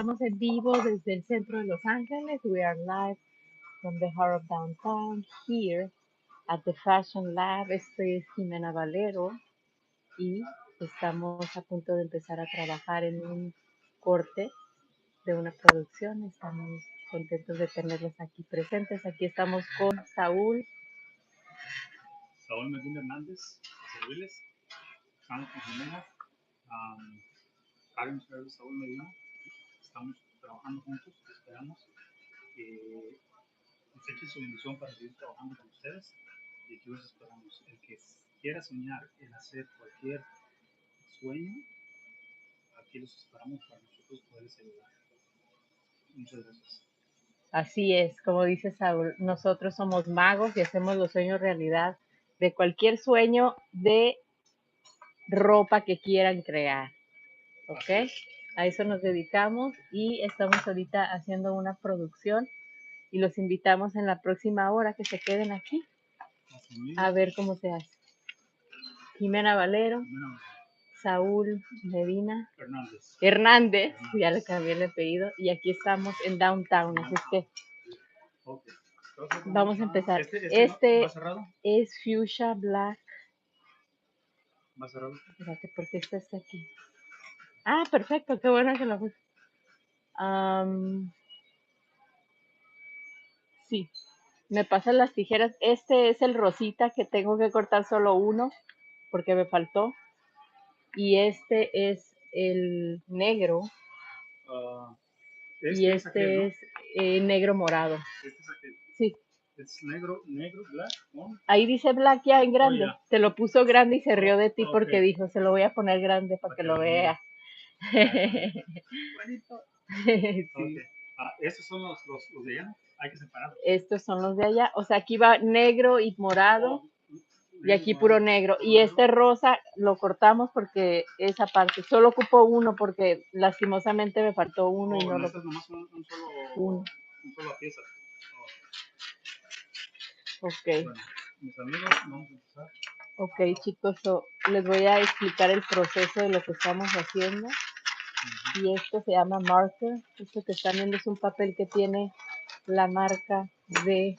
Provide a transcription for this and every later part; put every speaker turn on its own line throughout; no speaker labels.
estamos en vivo desde el centro de Los Ángeles. We are live from the heart of downtown here at the Fashion Lab. Estoy es Ximena Valero y estamos a punto de empezar a trabajar en un corte de una producción. Estamos contentos de tenerlos aquí presentes. Aquí estamos con Saúl.
Saúl Medina Hernández, Serviles, Ximena, Karen Saúl Medina. Estamos trabajando juntos, esperamos que nos echen su bendición para seguir trabajando con ustedes y aquí los esperamos. El que quiera soñar en hacer cualquier sueño, aquí los esperamos para nosotros poderles ayudar. Muchas gracias.
Así es, como dice Saúl, nosotros somos magos y hacemos los sueños realidad de cualquier sueño de ropa que quieran crear, ¿ok? A eso nos dedicamos y estamos ahorita haciendo una producción y los invitamos en la próxima hora que se queden aquí a ver cómo se hace. Ximena Valero, Saúl Medina Hernández, ya le cambié el apellido, y aquí estamos en Downtown, así es que vamos a empezar. Este es Fuchsia Black.
¿Más cerrado?
Espérate, porque este está aquí. Ah, perfecto, qué bueno que lo puse. Sí, me pasan las tijeras. Este es el rosita que tengo que cortar solo uno porque me faltó. Y este es el negro. Y este es negro morado.
Este es aquel.
Sí.
Es negro, black, ¿no?
Ahí dice black ya en grande.
Oh, yeah.
Te lo puso grande y se rió de ti
Okay.
porque dijo, se lo voy a poner grande para que lo vea.
Bonito.
Sí.
Okay. Estos son los de allá. Hay que separarlos.
Estos son los de allá. O sea, aquí va negro y morado. Y aquí puro negro. Y este rosa lo cortamos porque esa parte. Solo ocupo uno porque lastimosamente me faltó uno y no lo.
Este es nomás un solo pieza.
Ok.
Bueno, mis amigos, vamos a empezar.
Ok, chicos, les voy a explicar el proceso de lo que estamos haciendo. Y esto se llama marker. Esto que están viendo es un papel que tiene la marca de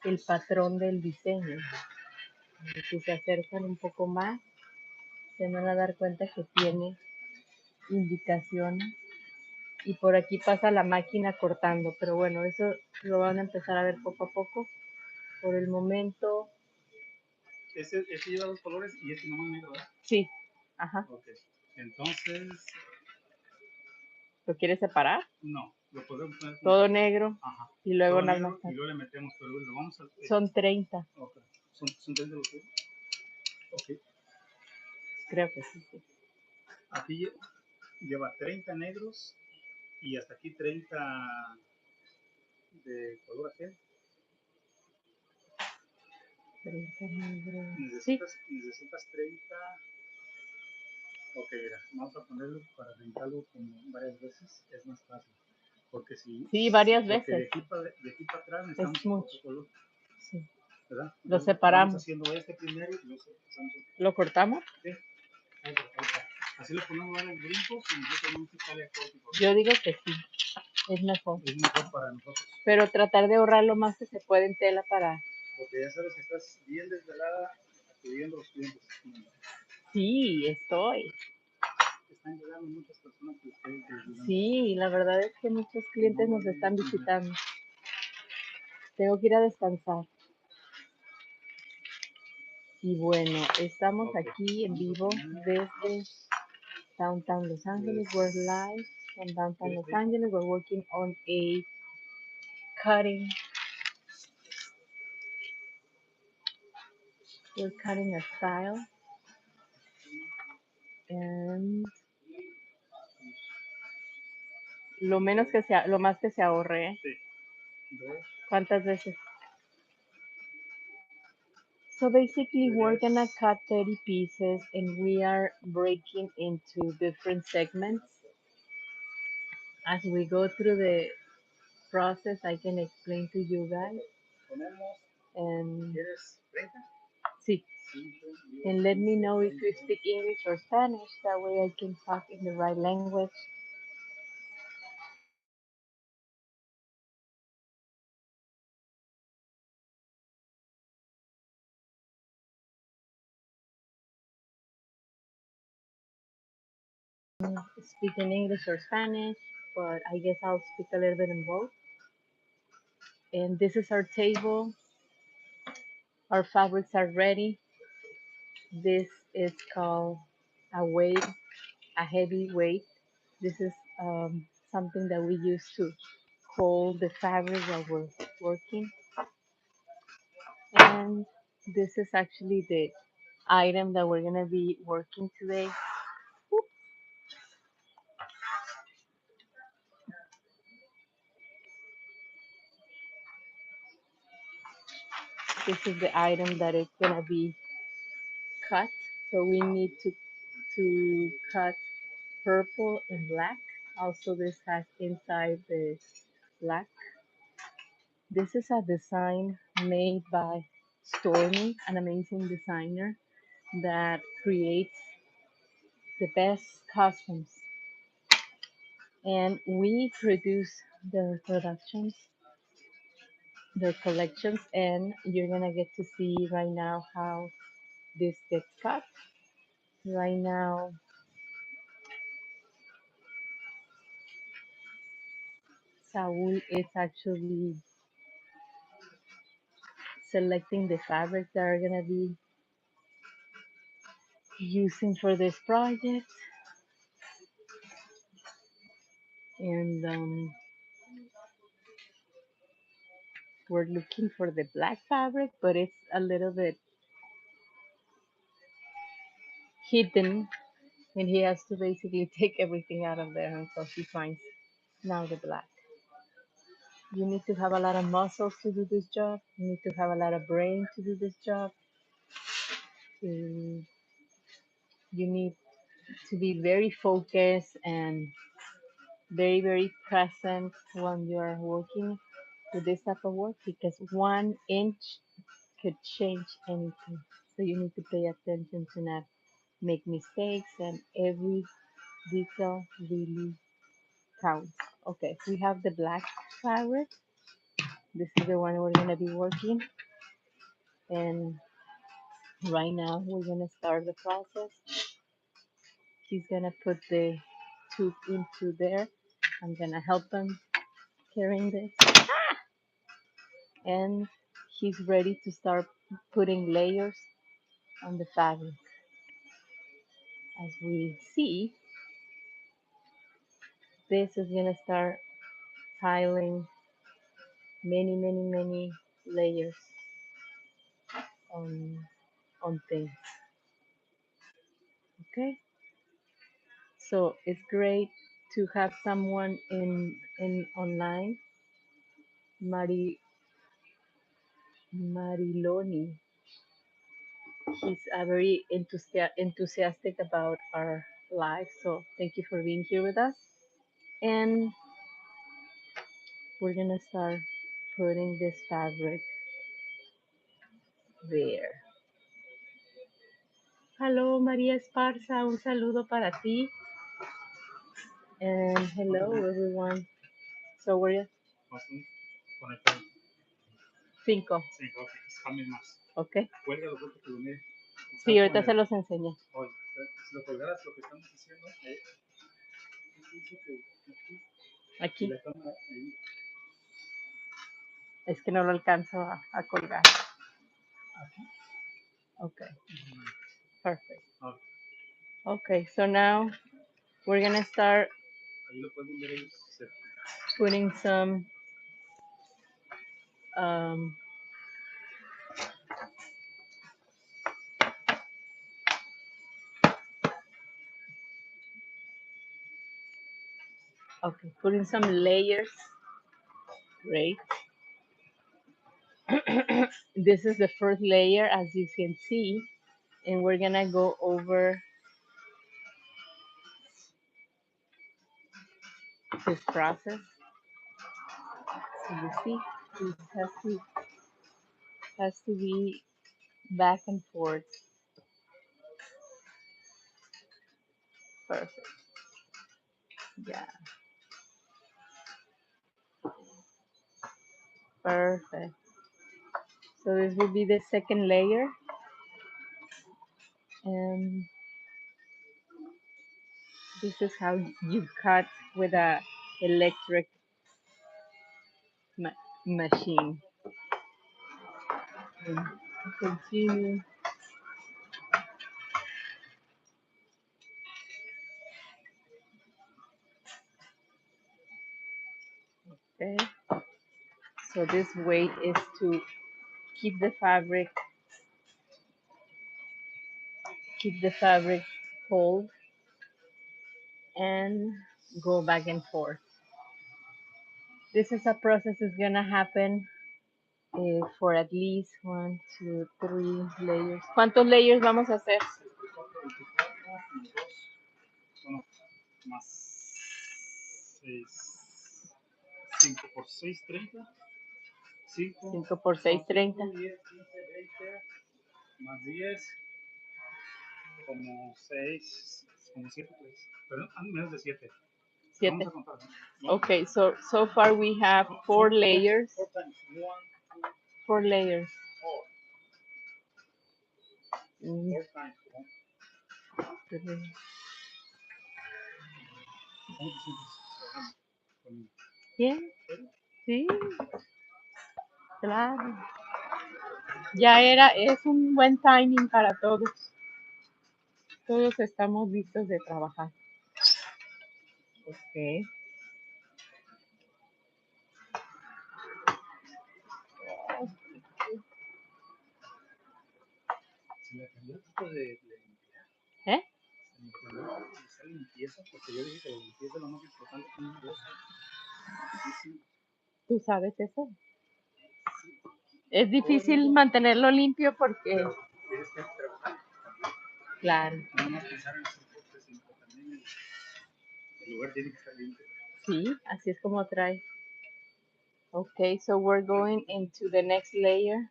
el patrón del diseño. Si se acercan un poco más, se van a dar cuenta que tiene indicaciones. Y por aquí pasa la máquina cortando. Pero bueno, eso lo van a empezar a ver poco a poco. Por el momento.
Este lleva dos colores y este nomás negro, ¿verdad?
Sí. Ajá.
Ok. Entonces.
¿Lo quieres separar?
No, lo podemos poner.
Todo negro.
Ajá.
Y luego
todo
nada
negro,
más.
Y luego le metemos, pero lo vamos a.
Son 30.
Okay. ¿Son 30 los que? Ok.
Creo que sí.
Aquí lleva 30 negros y hasta aquí 30 de color aquel.
30 negros.
Necesitas 30. Ok, mira, vamos a ponerlo para pintarlo como varias veces, es más fácil. Porque si.
Sí, varias
veces.
De
aquí para atrás necesitamos
es mucho.
color.
Sí.
¿Verdad?
Lo separamos.
Vamos haciendo este primero y luego pasamos.
¿Lo cortamos?
Sí. Así lo ponemos varios brincos y nosotros vamos a quitarle corte.
Yo digo que sí, es mejor.
Es mejor para nosotros.
Pero tratar de ahorrar lo más que se puede en tela para.
Porque ya sabes que estás bien desvelada acudiendo a los clientes.
Sí, estoy.
Están llegando muchas personas que ustedes.
Sí, la verdad es que muchos clientes nos están visitando. Tengo que ir a descansar. Y bueno, estamos aquí en vivo desde Downtown Los Ángeles. We're live from Downtown Los Ángeles. We're working on a cutting. We're cutting a style. And lo más que se ahorre, ¿eh? ¿Cuántas veces? So basically we're gonna cut 30 pieces and we are breaking into different segments. As we go through the process, I can explain to you guys. And Sí. And let me know if you speak English or Spanish. That way I can talk in the right language. Speak in English or Spanish, but I guess I'll speak a little bit in both. And this is our table. Our fabrics are ready. This is called a weight, a heavy weight. This is something that we use to hold the fabric while we're working. And this is actually the item that we're gonna be working today. This is the item that is gonna be cut. So we need to cut purple and black. Also, this has inside the black. This is a design made by Stormy, an amazing designer that creates the best costumes. And we produce their productions, their collections, and you're gonna get to see right now how this gets cut. Right now, Saul is actually selecting the fabrics that are gonna be using for this project, and we're looking for the black fabric, but it's a little bit hidden, and he has to basically take everything out of there until he finds now the black. You need to have a lot of muscles to do this job. You need to have a lot of brain to do this job. Mm, You need to be very focused and very, very present when you are working with this type of work because 1 inch could change anything. So you need to pay attention to not make mistakes and every detail really counts. Okay, we have the black fabric. This is the one we're gonna be working, and right now we're gonna start the process. He's gonna put the tube into there. I'm gonna help him carrying this, and he's ready to start putting layers on the fabric. As we see, this is gonna start piling many, many, many layers on things. Okay, so it's great to have someone in online, Mari Mariloni. He's very enthusiastic about our life. So thank you for being here with us. And we're gonna start putting this fabric there. Hello, María Esparza. Un saludo para ti. And hello, everyone. So we're
Bastante conectado.
cinco.
Sí, ok, cambien más.
Okay.
Cuelga los otros que lo
Sí, ahorita se los enseño.
Oye, si lo colgaras, lo que estamos haciendo
Aquí.
la cámara ahí.
Es que no lo alcanzo a colgar. Okay. Perfect.
Ok.
Okay, so now we're gonna start
Ahí lo pueden ver ellos.
putting some um, okay, putting some layers. Great. This is the first layer, as you can see, and we're gonna go over this process. So you see, this has to be back and forth. Perfect. Yeah, perfect. So this will be the second layer, and this is how you cut with a electric ma machine. And continue. Okay. So this weight is to keep the fabric, hold and go back and forth. This is a process that's gonna happen for at least 1, 2, 3 layers. ¿Cuántos layers vamos a hacer?
24 más 6, 5 por 6, 30.
5 por 6, 30.
10, 15, 20, más 10, como 6, como 7, pues. Perdón, menos de 7.
7.
Vamos a contar, ¿no?
Okay, so far we have 4 layers.
4 times 1, 2,
4 layers.
4. 4 times 1.
Bien, sí, claro. Es un buen timing para todos. Todos estamos listos de trabajar. Okay.
Se me cambió el tipo de limpieza.
¿Eh?
Se me cambió esa limpieza, porque yo dije que la limpieza es lo más importante en un negocio. Sí.
¿Tú sabes eso? Es difícil mantenerlo limpio porque...
Tienes que trabajar.
Claro.
No más pensar en hacer cosas, sino que también el lugar tiene que estar limpio.
Sí, así es como trae. Okay, so we're going into the next layer.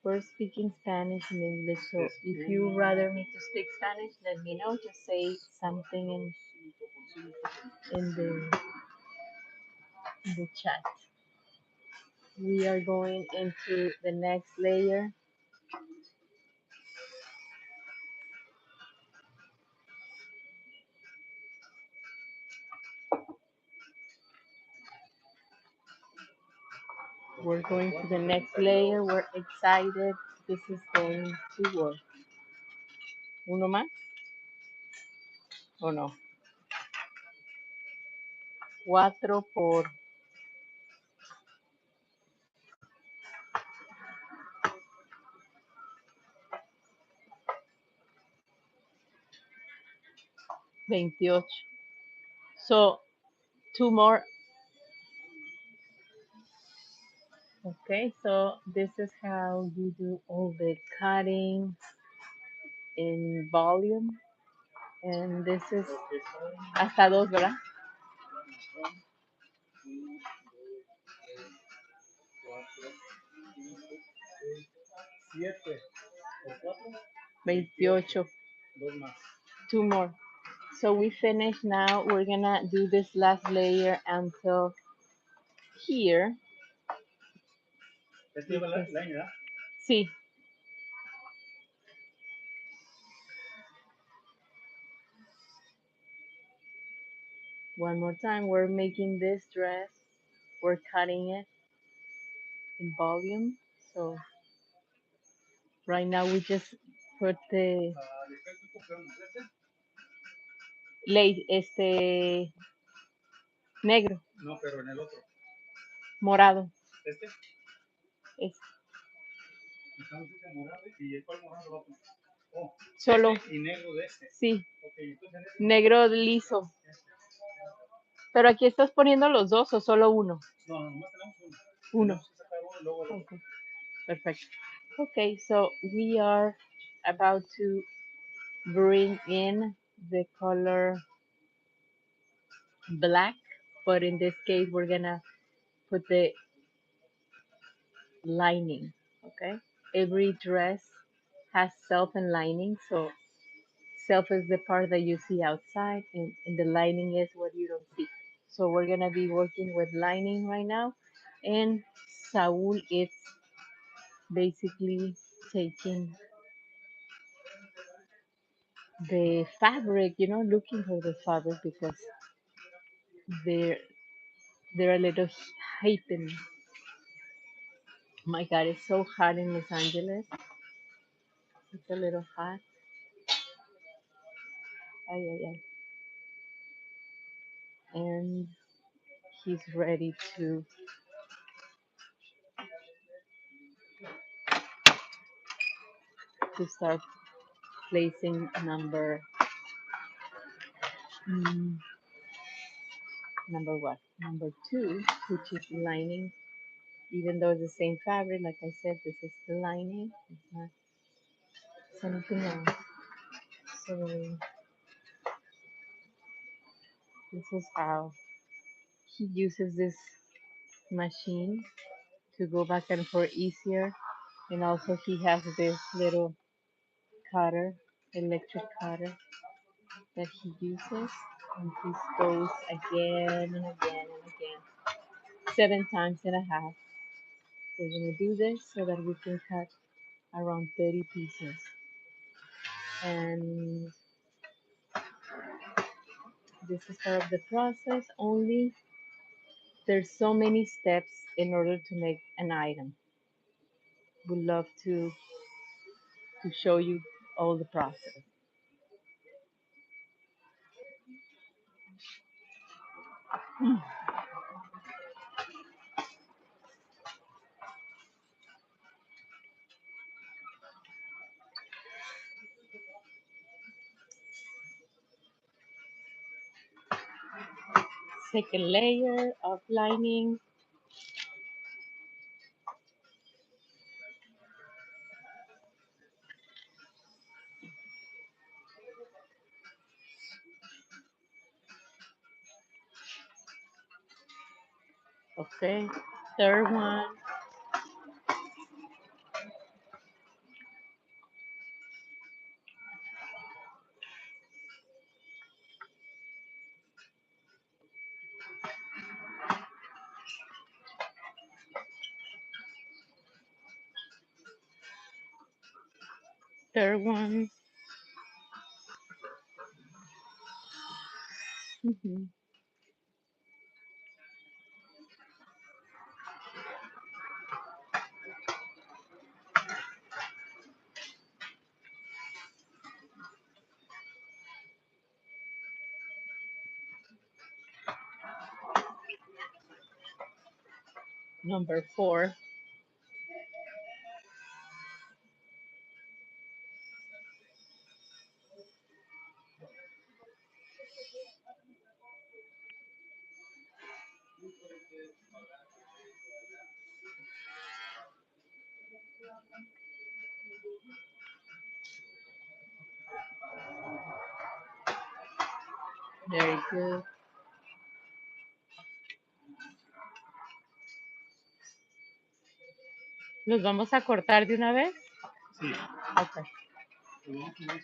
We're speaking Spanish and English, so if you rather me to speak Spanish, let me know. Just say something in the chat. We are going into the next layer. We're going to the next layer. We're excited. This is going to work. ¿Uno más? ¿O no? 4 por 28. So 2 more. Okay, so this is how you do all the cutting in volume. And this is hasta 2, ¿verdad? 28. 2 more. So we finished now. We're gonna do this last layer until here. Sí. One more time. We're making this dress. We're cutting it in volume. So right now we just put the negro.
No, pero en el otro.
Morado.
¿Este?
Es
morado. ¿Y cuál morado otro? Oh,
solo.
Y negro de este.
Sí.
Okay, entonces
negro liso. Pero aquí estás poniendo los dos o solo uno.
No, nomás tenemos uno.
Uno.
Tenemos que sacar uno y luego el otro.
Okay. Perfect. Okay, so we are about to bring in the color black, but in this case we're gonna put the lining, okay? every dress has self and lining. So self is the part that you see outside, and the lining is what you don't see. So we're gonna be working with lining right now, and Saul is basically taking the fabric, looking for the fabric because they're they're a little hyping. My God, it's so hot in Los Angeles. It's a little hot. Ay, ay, ay. And he's ready to start placing mm, number what? Number two, which is lining. Even though it's the same fabric, like I said, this is the lining. It's not something else. So this is how he uses this machine to go back and forth easier. And also he has this little cutter, electric cutter that he uses. And he goes again and again and again, 7 times and a half. We're gonna do this so that we can cut around 30 pieces. And this is part of the process. Only there's so many steps in order to make an item. Would love to show you all the process. Second layer of lining. Okay. Third one. Third one. Mhm. Number four. Very good. ¿Los vamos a cortar de una vez?
Sí,
Okay.
lo vamos a ver.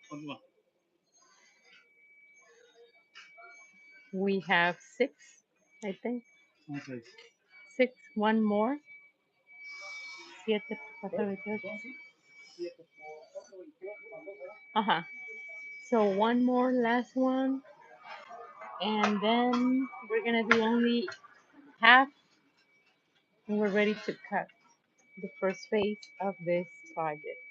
¿Cuánto va?
We have six, I think.
Vamos a ver.
Six. One more. Siete, cuatro, 28. Uh-huh. So one more, last one. And then we're gonna do only half, and we're ready to cut the first phase of this project.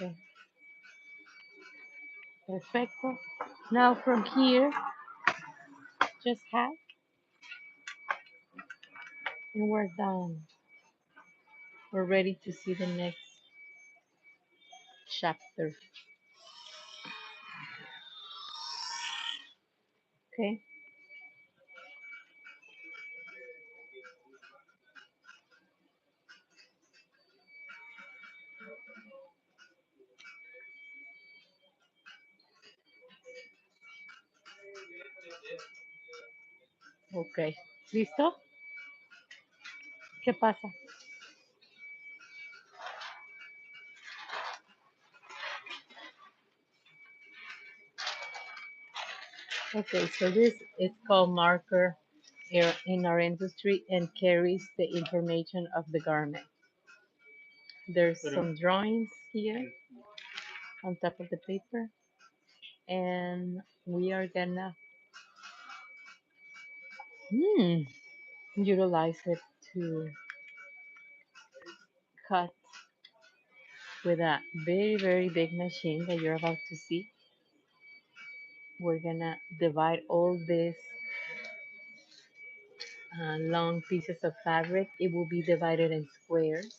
Okay. Perfecto. Now from here, just half, and we're done. We're ready to see the next chapter. Okay. Ok. ¿Listo? ¿Qué pasa? Okay, so this is called marker in our industry and carries the information of the garment. There's some drawings here on top of the paper, and we are gonna hmm, utilize it to cut with a very, very big machine that you're about to see. We're gonna divide all these long pieces of fabric. It will be divided in squares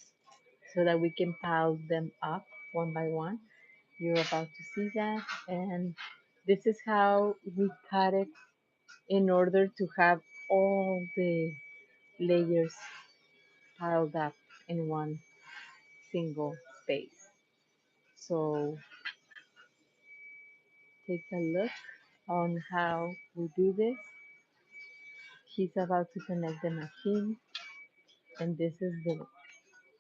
so that we can pile them up one by one. You're about to see that. And this is how we cut it in order to have all the layers piled up in one single space. So take a look on how we do this. He's about to connect the machine, and this is the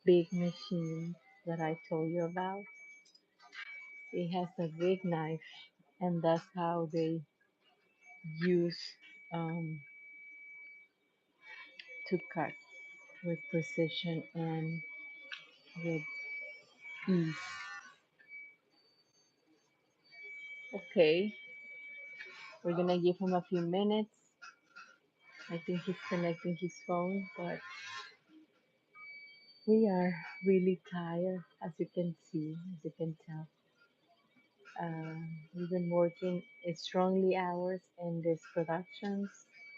big machine that I told you about. It has a big knife, and that's how they use um, to cut with precision and with ease. Okay, we're gonna give him a few minutes. I think he's connecting his phone, but we are really tired, as you can see, as you can tell. We've been working strongly hours in these productions,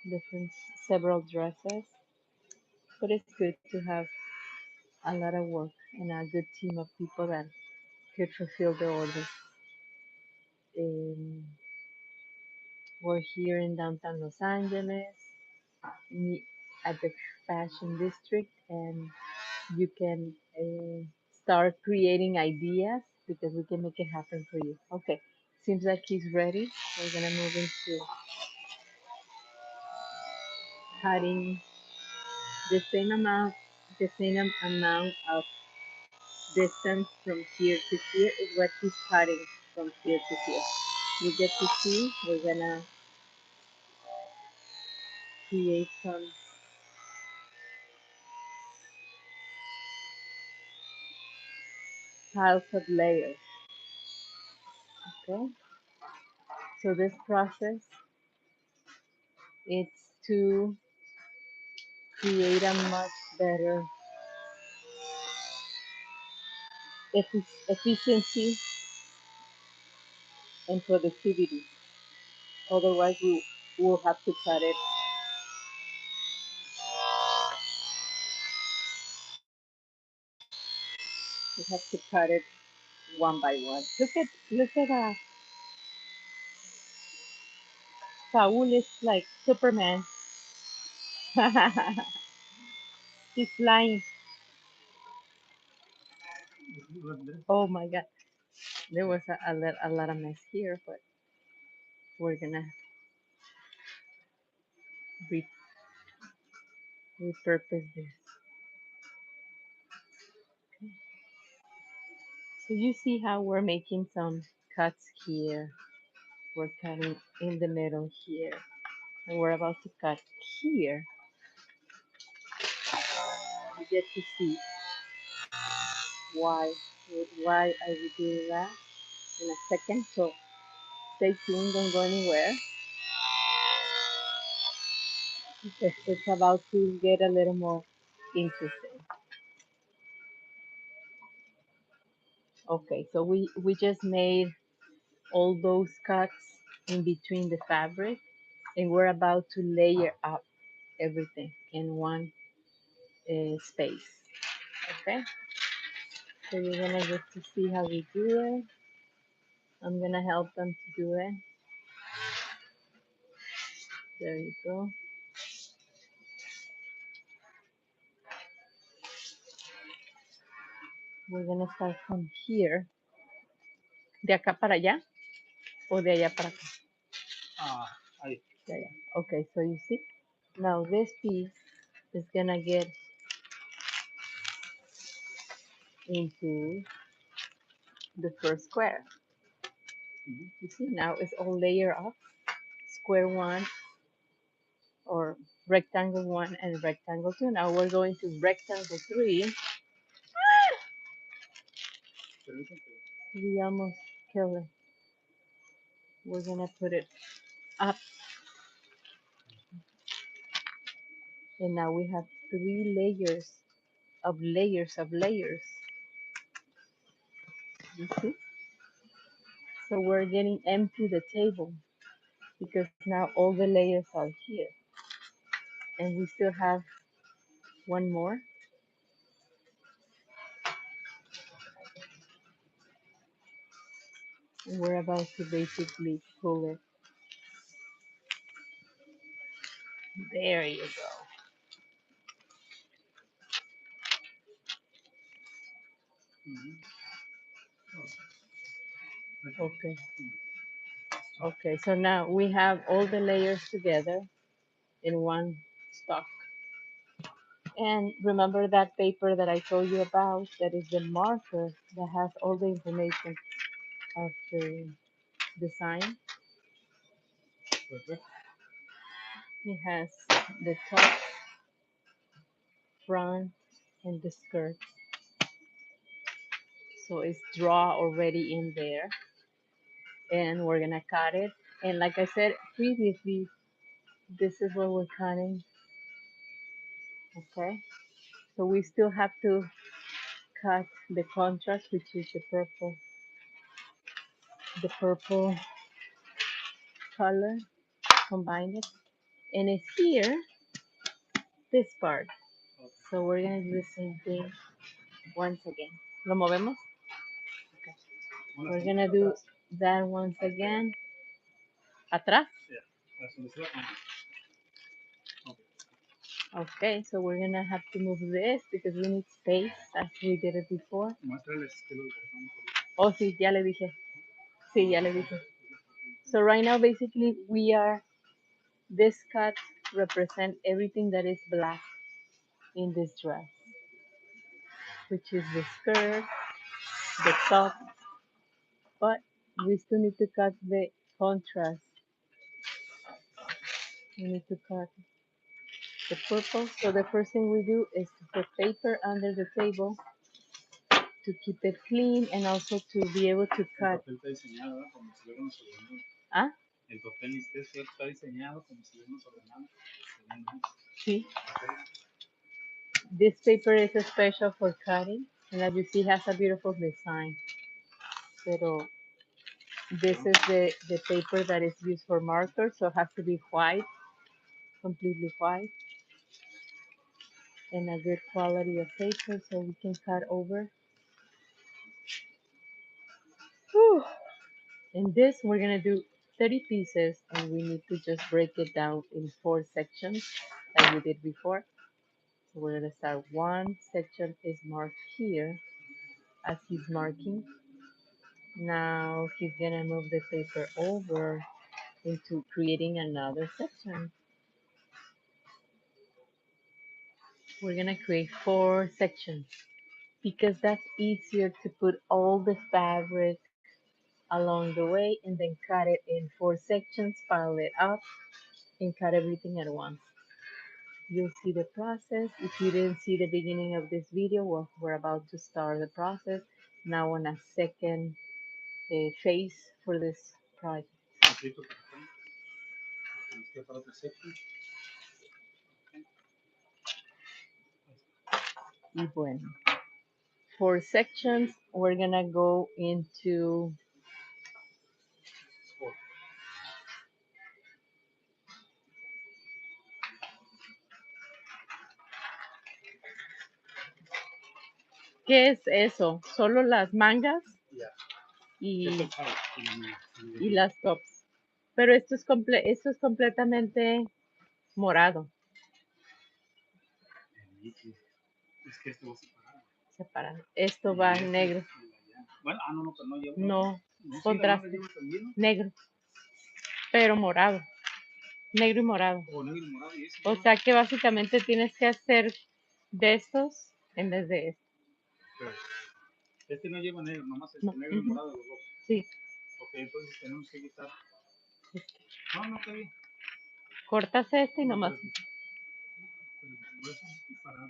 different several dresses, but it's good to have a lot of work and a good team of people that could fulfill the orders. Um, we're here in downtown Los Angeles, me- at the fashion district, and you can start creating ideas because we can make it happen for you. Okay, seems like he's ready. We're gonna move into cutting the same amount of distance from here to here is what he's cutting from here to here. You get to see we're gonna create some piles of layers. Okay, so this process it's to create a much better efficiency and productivity. Otherwise, we will have to cut it. We have to cut it one by one. Look at Saul is like Superman. He's flying. Oh my God. There was a lot of mess here, but we're gonna re- repurpose this. So you see how we're making some cuts here. We're cutting in the middle here. And we're about to cut here. You get to see why why I would do that in a second. So stay tuned, don't go anywhere. Because it's about to get a little more interesting. Okay, so we just made all those cuts in between the fabric, and we're about to layer up everything in one space. Okay, so you're gonna get to see how we do it. I'm gonna help them to do it. There you go. We're gonna start from here, de acá para allá o de allá para acá.
Ah, ahí.
De allá. Okay, so you see. Now this piece is gonna get into the first square. You see now it's all layer up. Square one or rectangle one and rectangle two. Now we're going to rectangle three. We almost killed it. We're gonna put it up, and now we have three layers of layers of layers. You see? So we're getting empty the table because now all the layers are here. And we still have one more. And we're about to basically pull it. There you go. Okay. Okay, so now we have all the layers together in one stock. And remember that paper that I told you about that is the marker that has all the information of the design? It has the top, front, and the skirt. So it's draw already in there. And we're gonna cut it. And like I said previously, this is what we're cutting. Okay. So we still have to cut the contrast, which is the purple color, combine it. And it's here, this part. So we're gonna do the same thing once again. ¿Lo movemos? Okay. We're gonna do that once again. Atrás? Okay, so we're gonna have to move this because we need space as we did it before. Oh, sí, ya le dije. Sí, ya le dije. So right now, basically, this cut represent everything that is black in this dress, which is the skirt, the top, but we still need to cut the contrast. We need to cut the purple. So the first thing we do is to put paper under the table to keep it clean and also to be able to cut. ¿Ah? El papel está diseñado como si hubiéramos ordenado. Sí. This paper is special for cutting, and as you see, has a beautiful design. Pero this is the paper that is used for markers, so it has to be white, completely white, and a good quality of paper so we can cut over. Whew. In this, we're gonna do 30 pieces, and we need to just break it down in 4 sections like we did before. So we're gonna start, one section is marked here as he's marking. Now he's gonna move the paper over into creating another section. We're gonna create 4 sections because that's easier to put all the fabric along the way and then cut it in 4 sections, pile it up, and cut everything at once. You'll see the process. If you didn't see the beginning of this video, well, we're about to start the process now on a second phase for this project. Y bueno, for sections, we're gonna go into ¿qué es eso? Solo las mangas y, y las tops. Pero esto es completamente morado.
Es que esto va separado.
Separado. Esto va negro.
Bueno, no, pues no llevo.
No, contraste. Negro. Pero morado. negro y morado.
O negro y morado. ¿Y ese
O
lleva?
sea que básicamente tienes que hacer de estos en vez de este.
Pues, este no lleva negro, nomás
No,
negro y morado los dos.
sí,
Ok, entonces tenemos que quitar. No, no, está bien.
cortas este y
No,
nomás.
pues,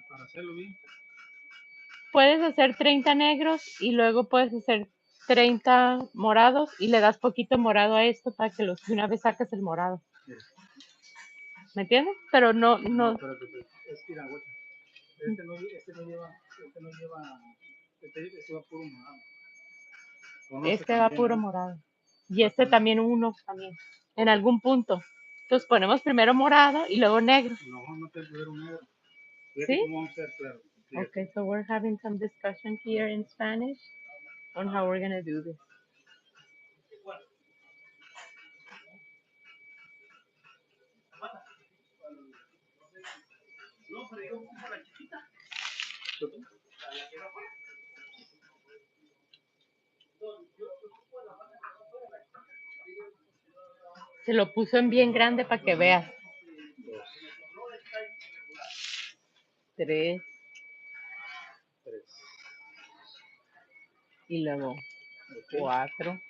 para hacerlo bien.
Puedes hacer 30 negros y luego puedes hacer 30 morados y le das poquito morado a esto para que de una vez saques el morado.
Sí.
¿Me entiendes? Pero no,
No, espérate, es que la vuelta. Este no lleva, este va puro morado. O no sé
este va
también,
puro
¿no?
morado. Y este también uno también, en algún punto. Entonces ponemos primero morado y luego negro.
No, no te puedo un negro. Fíjate
¿Sí?
cómo vamos a hacer, claro.
Okay, so we're having some discussion here in Spanish on how we're going to do this. Se lo puso en bien grande para que veas. 3 y luego 4.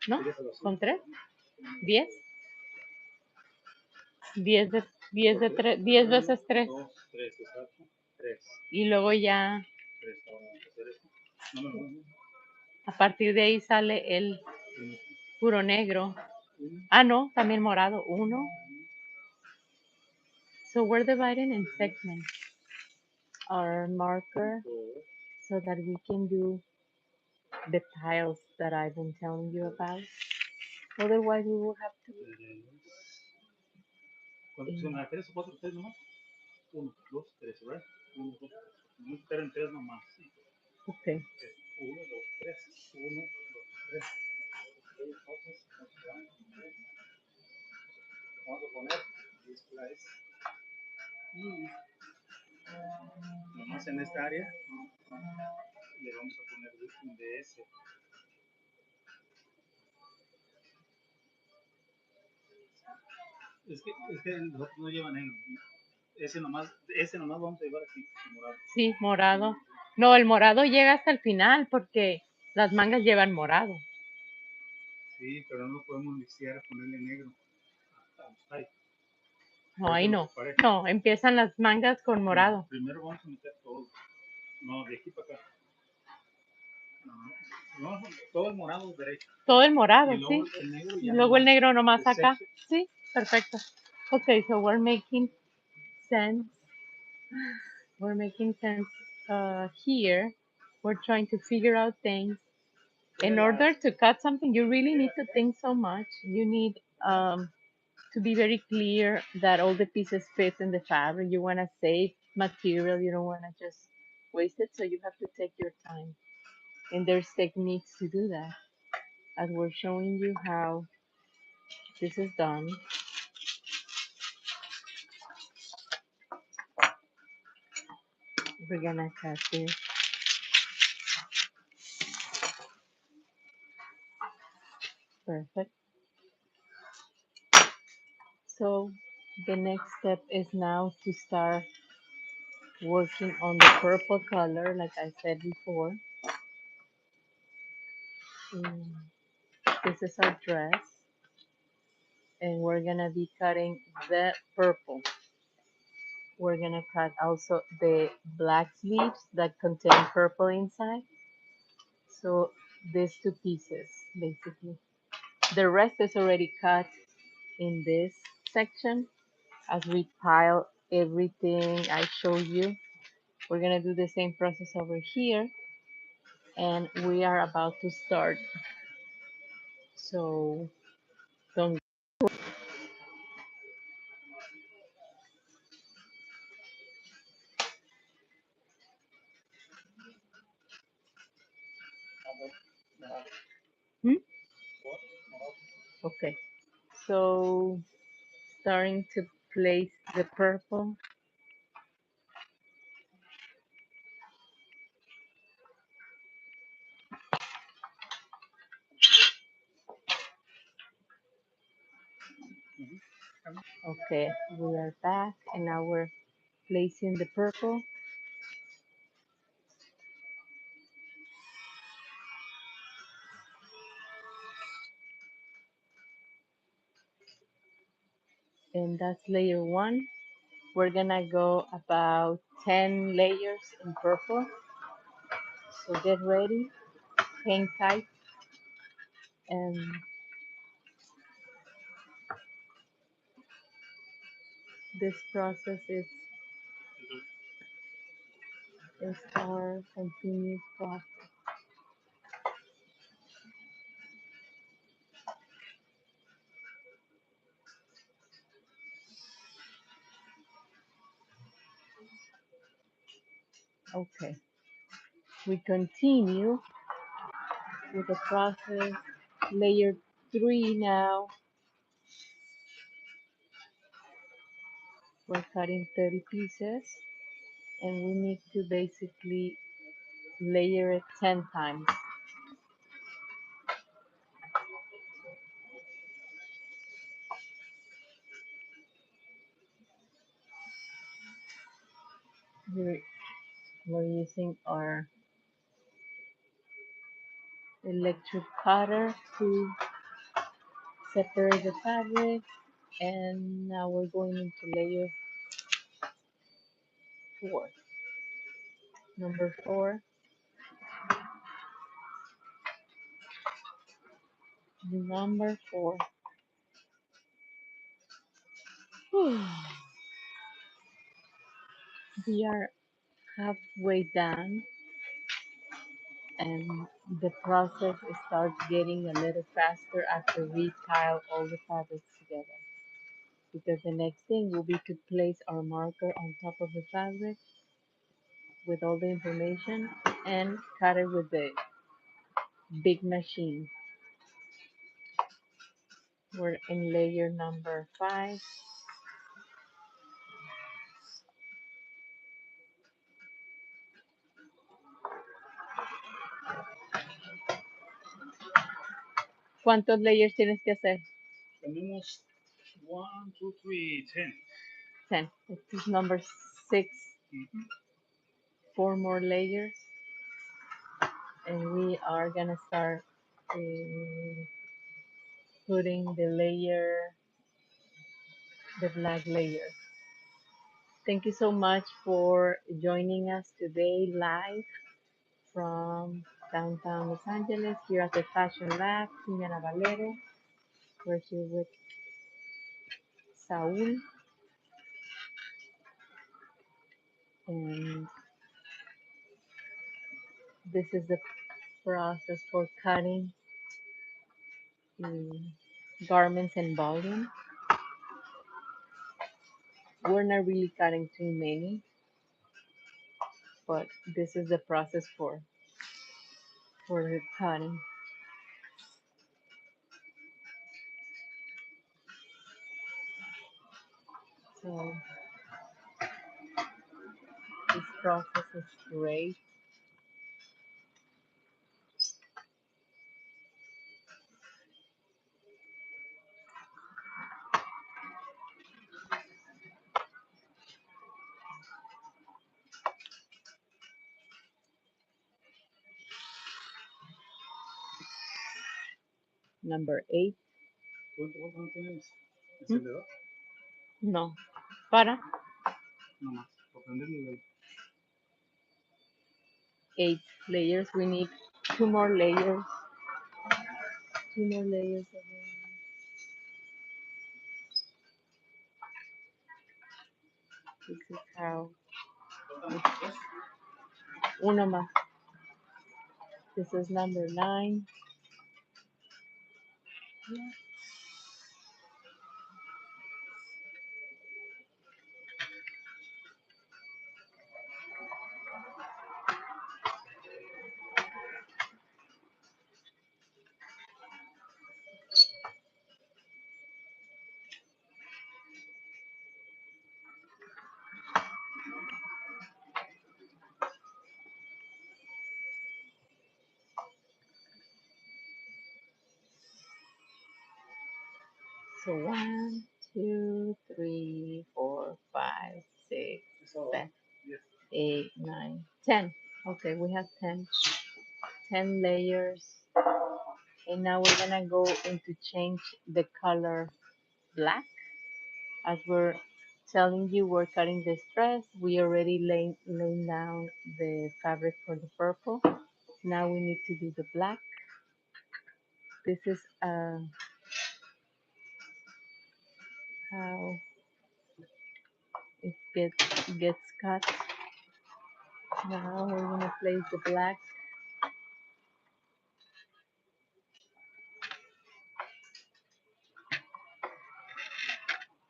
¿No? ¿Con 3? 10. 10 de 10 de 3, 10 veces 3.
2, 3, exacto. 3.
Y luego ya
3, vamos a hacer esto. No me lo
a partir de ahí sale el puro negro. Ah, no, también morado. 1. So we're dividing in segments our marker so that we can do the tiles that I've been telling you about. Otherwise, we will have to.
¿Cuántos son? ¿3 o 4? 3 nomás. 1, 2, 3, ¿verdad? 1, 2, 3. Vamos a estar en 3 nomás.
Okay.
1, 2, 3. 1, 2, 3. Entonces, vamos a poner displays. Y nomás en esta área le vamos a poner de ese. Es que los otros no llevan negro. Ese nomás vamos a llevar aquí, morado.
Sí, morado. No, el morado llega hasta el final porque las mangas llevan morado.
Sí, pero no podemos iniciar a ponerle negro a los types.
No, ahí no. No, empiezan las mangas con morado.
No, primero vamos a meter todo. No, de aquí para acá. No, todo el morado derecho.
Todo el morado,
Y luego
sí.
el negro
Y luego el negro nomás acá. Sí, perfecto. Okay, so we're making sense. We're making sense here. We're trying to figure out things. In order to cut something, you really need to think so much. You need to be very clear that all the pieces fit in the fabric. You want to save material. You don't want to just waste it. So you have to take your time. And there's techniques to do that. As we're showing you how this is done. We're gonna cut this. Perfect. So the next step is now to start working on the purple color, like I said before. This is our dress, and we're gonna be cutting the purple. We're gonna cut also the black sleeves that contain purple inside. So these two pieces, basically. The rest is already cut in this section as we pile everything I showed you. We're gonna do the same process over here, and we are about to start. So don't. Hmm? Okay. So starting to place the purple. Okay, we are back and now we're placing the purple. And that's layer one. We're gonna go about 10 layers in purple. So get ready, hang tight, and this process is our continuous process. Okay, we continue with the process. Layer three now. We're cutting 30 pieces and we need to basically layer it 10 times. We're, we're using our electric cutter to separate the fabric, and now we're going into layer four. Number four, number four. Whew. We are halfway done, and the process starts getting a little faster after we pile all the fabrics together. Because the next thing will be to place our marker on top of the fabric with all the information and cut it with the big machine. We're in layer number five. ¿Cuántos layers tienes que hacer?
Tenemos 1, 2, 3, 10.
10. This is number 6. 4 more layers. And we are gonna start putting the black layer. Thank you so much for joining us today live from downtown Los Angeles here at the Fashion Lab. Ximena Valero. We're here with Saul, and this is the process for cutting garments in volume. We're not really cutting too many, but this is the process for the cutting. So this process is great. Number 8.
¿Cuánto no tienes?
¿Mm?
¿Encendedor?
No. Para
No más. Por prender nivel.
8 layers, we need 2 more layers. 2 more layers. This is how. Uno más. This is number 9. So 1, 2, 3, 4, 5, 6, 7, 8, 9, 10. Okay, we have 10 layers. And now we're gonna go into change the color black. As we're telling you, we're cutting this dress. We already laying down the fabric for the purple. Now we need to do the black. This is how it gets cut. Now we're gonna place the black.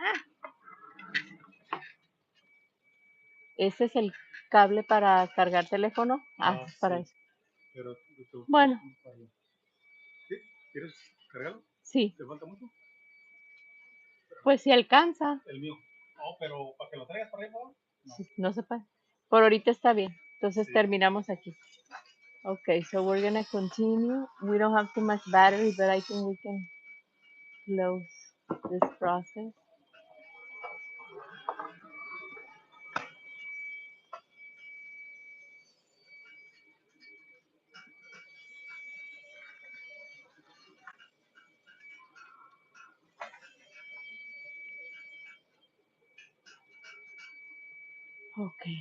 Ah, ese es el cable para cargar teléfono. Ah, es para
Sí,
eso.
pero
Bueno,
¿sí? ¿Quieres cargarlo?
sí,
¿Te falta mucho?
pues si alcanza.
El mío. No, pero para que lo traigas para ahí, ¿no? No.
Sí, no se puede. Por ahorita está bien. Entonces
Sí.
terminamos aquí. Okay, so we're gonna continue. We don't have too much battery, but I think we can close this process. Okay.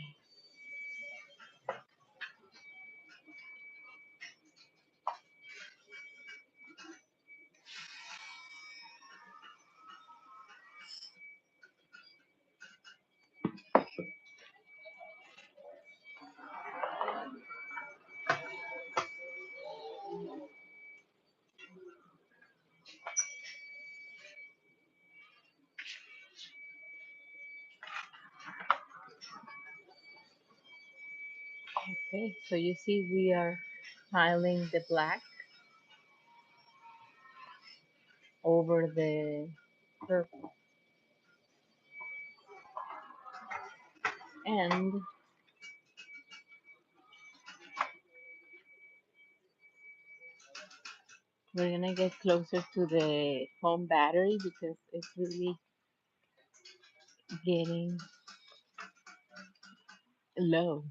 Okay, so you see we are piling the black over the purple. And we're gonna get closer to the home battery because it's really getting low.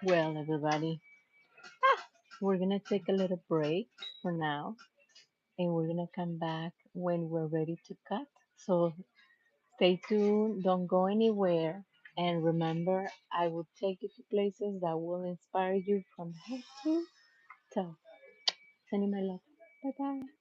Well, everybody, we're gonna take a little break for now, and we're gonna come back when we're ready to cut. So stay tuned, don't go anywhere, and remember, I will take you to places that will inspire you from head to toe. Sending my love. Bye bye.